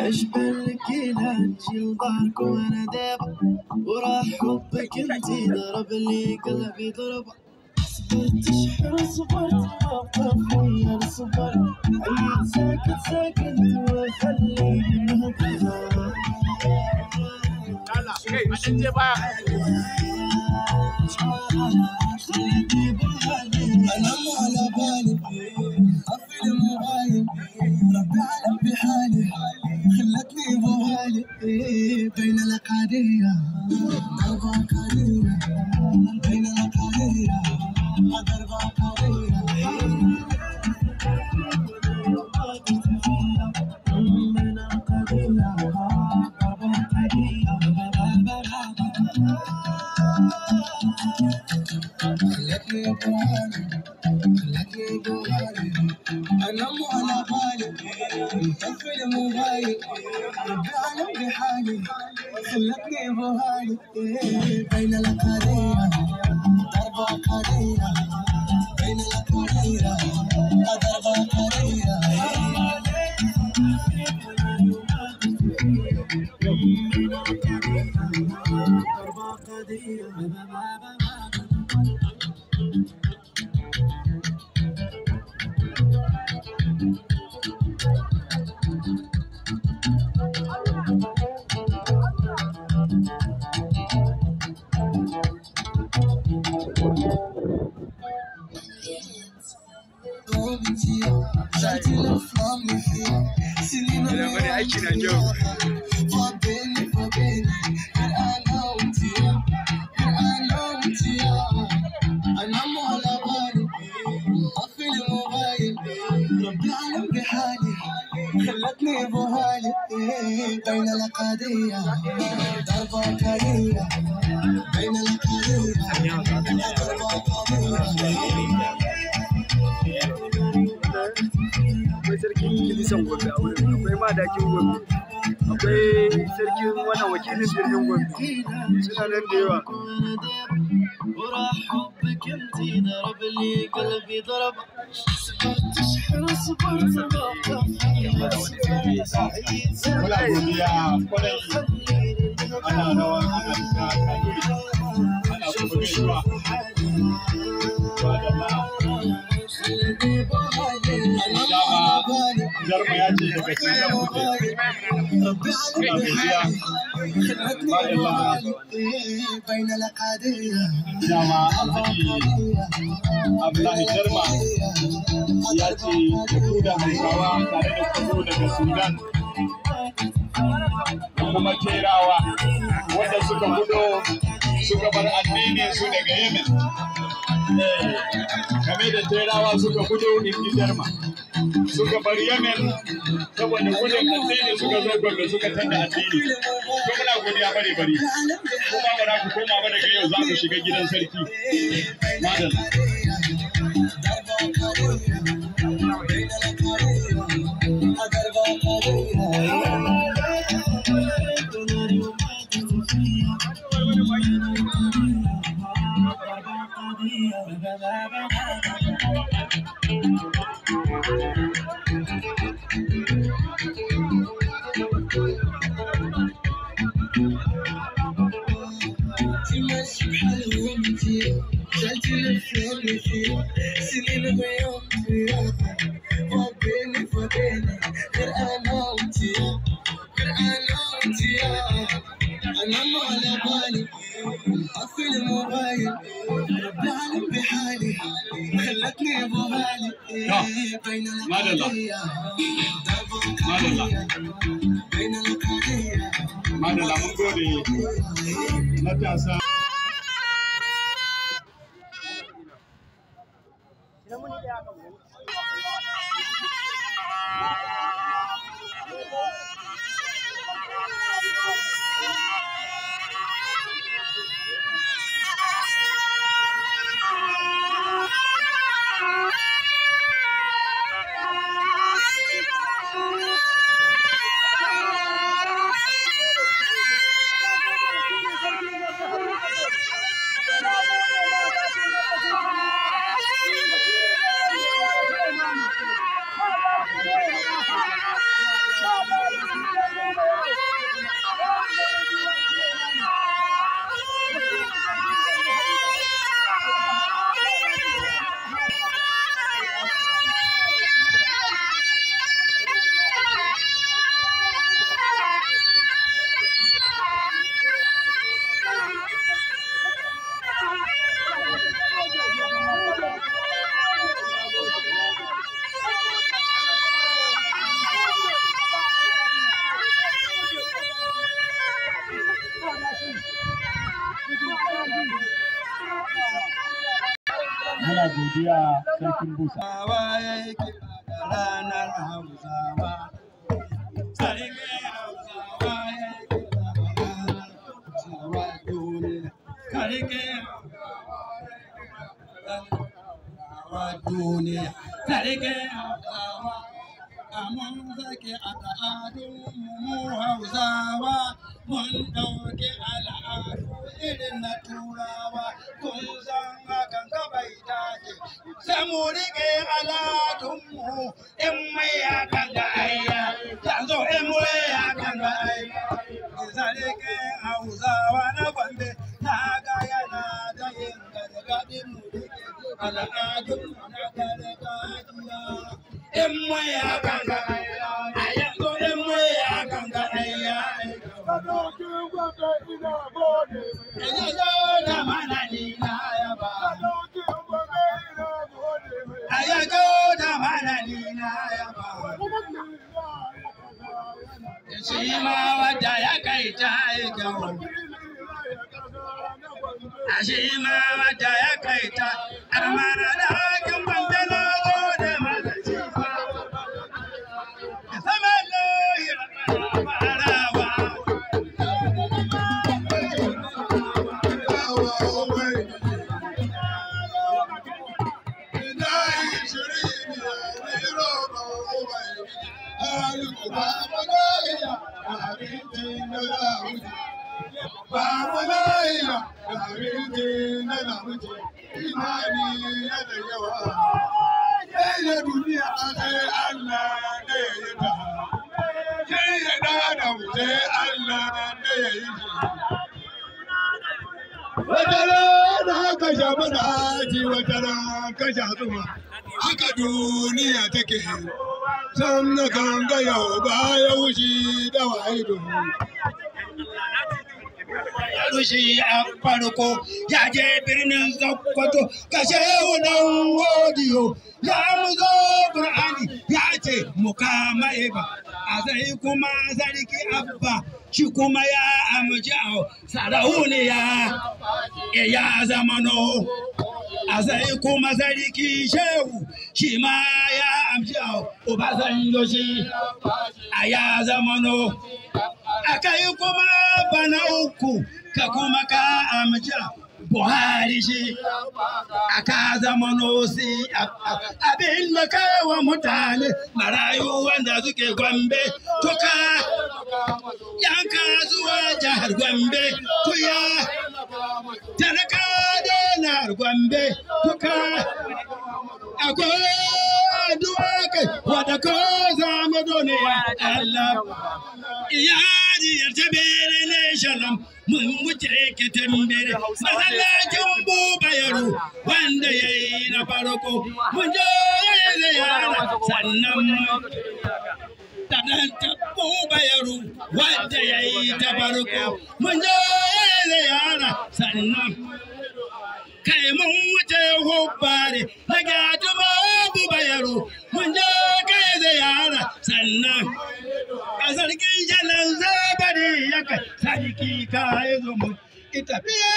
ايش بالكيلة نشيل ظهرك وانا دابة وراح حبك انتي ضرب لي قلبي ضربة صبرت شحر صبرت موقف ويا الصبر عيد ساكت ساكت وخليني مهبها أنام على بالي أطفي الموبايل ربي أعلم بحالي خلتني بوالي بين الأقادية ضربة قادية بين الأقادية ضربة قادية بين الأقادية ضربة قادية خلتني بوالي أنام على بالي طفي الموبايل ربي أعلم بحالي خلتني بوالي بين الأقادير ضربة قادية بين الأقادير ضربة قادية خلتني بوالي بين الأقادية ضربة قادية بين الأقادية ضربة قادية akwai sarkin kilisan Gombe a wurin, akwai madakin Gombe, akwai sarkin wannan wakilin birnin Gombe, suna nan da yawa. Jarma ya ce daga cikin mutum ana gajiya dama alhaji Abdullahi Jarma ya ce da ku da Hausawa tare da kwado daga Sudan da kuma Terawa wanda suka gudo suka bar addinin su daga Yemen game da Terawa suka gudo in Jarma suka bar Yemen saboda gudun addini suka zo Gombe suka tanda addini ko muna godiya bare kuma ba za ku koma ba daga yau za ku shiga gidan sarki madal Madalla mun gode matasa. godiya sarkin busa. Ranar Hausawa, sarki Hausawa ya kira ranar Hausawa duniya, sarki Hausawa duniya, sarki Hausawa, mun sake al'adun mu Hausawa, mun ɗauki al'adu irin na Turawa, kun san hakan ka bai dace, sai mu riƙe al'adunmu in mai hakan ga ayya, yanzu in mai hakan ga ayya. Sarki Hausawa na Gombe na ga yana da yin gargaɗin mu riƙe al'adunmu na gargajiya. In mai hakan ga ayya, yanzu in mai hakan ga ayya. Shi ma wadda ya kai ta yi kyau. Shi ma wadda ya kai ta, amma da hakin banta na zo da magaci ba. Sama loyi farawa. Kashe mana haji wata ran kashe zuma, haka duniya take. San na kan ga yau baya wuce da waido. Rushi a farko ya je birnin Sokoto kashe wunan wodiyo ya muzo Qur'ani ya ce mu kama iba a zai kuma sarki abba shi kuma ya amji a sarauniya ya zamano a zai kuma sarki shehu shi ma ya amji a Obasanjo shi a ya zamano akai kuma bana uku ka kuma ka amja Buhari shi aka zamano si abin da kawo mutane marayu wanda suke Gombe tuka yan kasuwa jihar Gombe tuya talaka donar Gombe tuka akwai addu'a kai wadda ko zama duniya Allah iyali ya tabere ne shalam mun wuce ke tambere masallacin buba yaro wanda yayi na farko mun je da yara sannan ta buba yaro wanda yayi ta farko mun je da yara sannan kai mun wuce hubbare na gatu buba yaro mun je kai da yara sannan a sarkin jalan zabari ya kai sarki ka yi zumu ita fiye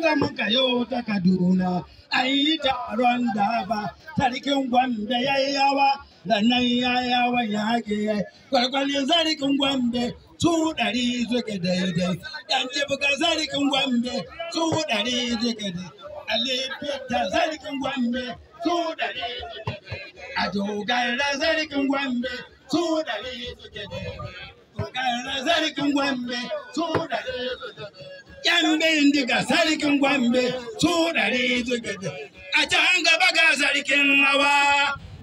da muka yau ta Kaduna an yi taron da ba sarkin Gombe ya yi yawa sannan ya yawa ya ke kwarkwalin sarkin Gombe su 100 suke daidai yan jibuga sarkin Gombe su 100 suke daidai alifita sarkin Gombe su 100 a dogara sarkin Gombe su 100 suke dogara sarkin Gombe su 100 yan bindiga sarkin Gombe su 100 suke a can gaba ga sarkin hawa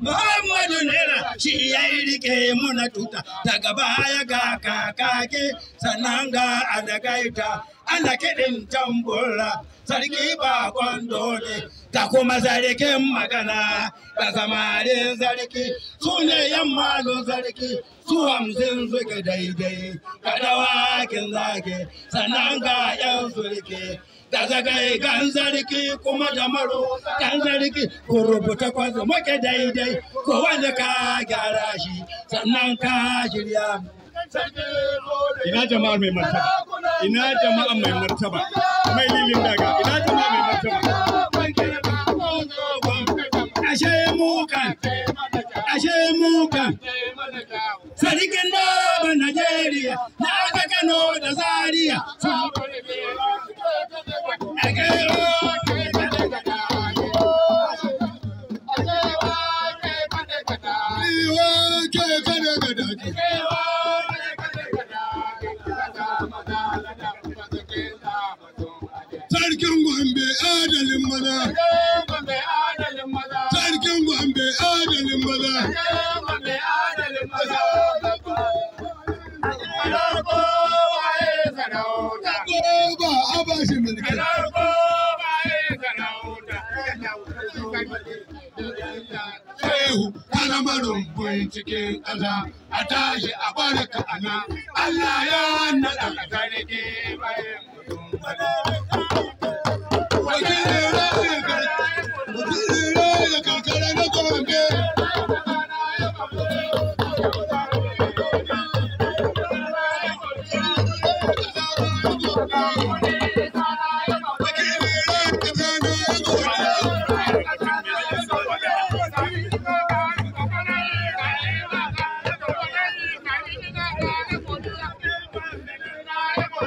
Muhammadu Nera shi ya rike muna tuta daga baya ga kakake sannan ga alagaita ana kiɗin tambura sarki bakon dole ta kuma sarkin magana da samarin sarki su ne yan malon sarki su 50 suka daidai ga dawakin zage sannan ga yan surke da zagai gan sarki kuma da maro gan sarki ko rubuta kwazo muke daidai ko wanda ka gyara shi sannan ka shirya ina jama'ar mai martaba ina jama'ar mai martaba mai lilin daga ina jama'a mai martaba ashe mukan sarkin Daba Najeriya na aka Kano da Zaria Sarkin Gombe adalin maza. Sarkin Gombe adalin maza. Ba a ba shi mulki. Shehu kalamarin cikin ƙasa a tashi a baraka ana Allah ya naɗa ƙasa da ke bayan wakilin karkara na Gombe.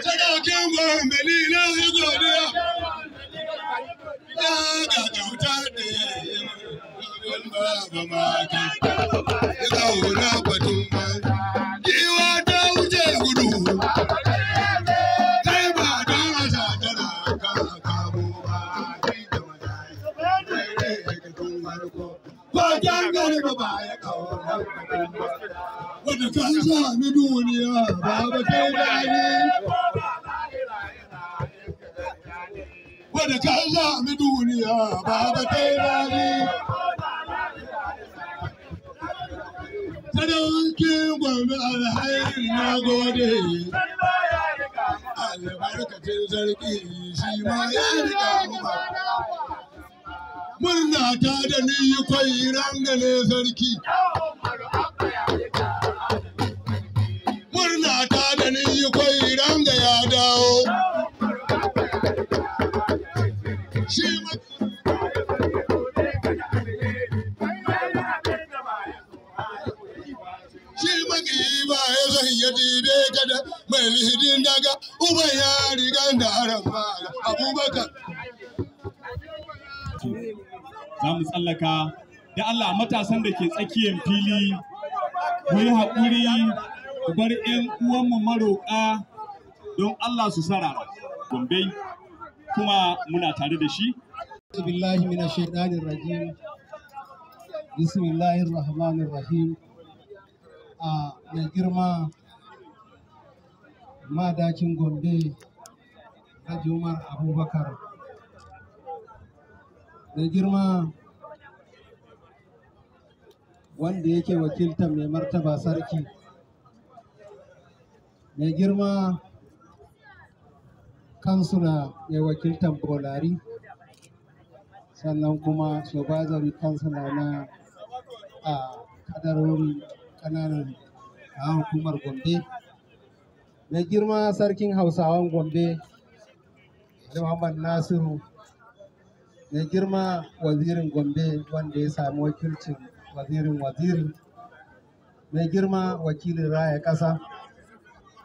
Sadakin Gombe ni na yi godiya. Ya ga kyauta da ya yi baba mata. Ya zauna batun man. Giwa ta wuce gudu. Kai ba don asa tana kan kamo ba. Ko kyan garba ba ya kawo wanda kan sami duniya baba sai dani. Wanda kan sami duniya baba sai dani. Sadaukin Gombe alhairi na gode. Albarkacin sarki shi ma ya riga mu. Murna ta da ni kwai rangale sarki. Murna ta da ni kwai ranga ya dawo. Shi maki ba ya san ya dibe kada mai lihidin daga uban ya rigan da haram mala Abubakar. Za mu tsallaka da Allah matasan da ke tsakiyar fili ku yi haƙuri ku bar 'yan uwanmu maroƙa don Allah su sarara. Gombe kuma muna tare da shi. Billahi minash shaitanir rajim. Bismillahir rahmanir rahim. Mai girma madakin Gombe Haji Umar Abubakar. Mai girma wanda yake wakiltar mai martaba sarki. Mai girma kansula mai wakiltar Bolari. Sannan kuma shugabazari kansula na kadarori kananan a hukumar Gombe. Mai girma sarkin Hausawan Gombe Muhammad Nasiru. Mai girma wazirin Gombe wanda ya sami wakilcin waziri. Mai girma wakilin raya ƙasa.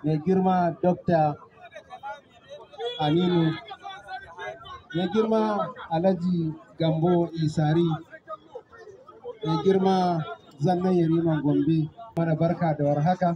Mai girma Dr. Aminu. Mai girma Alhaji Gambo Isari. Mai girma Zannan Yariman Gombe. Mana barka da warhaka.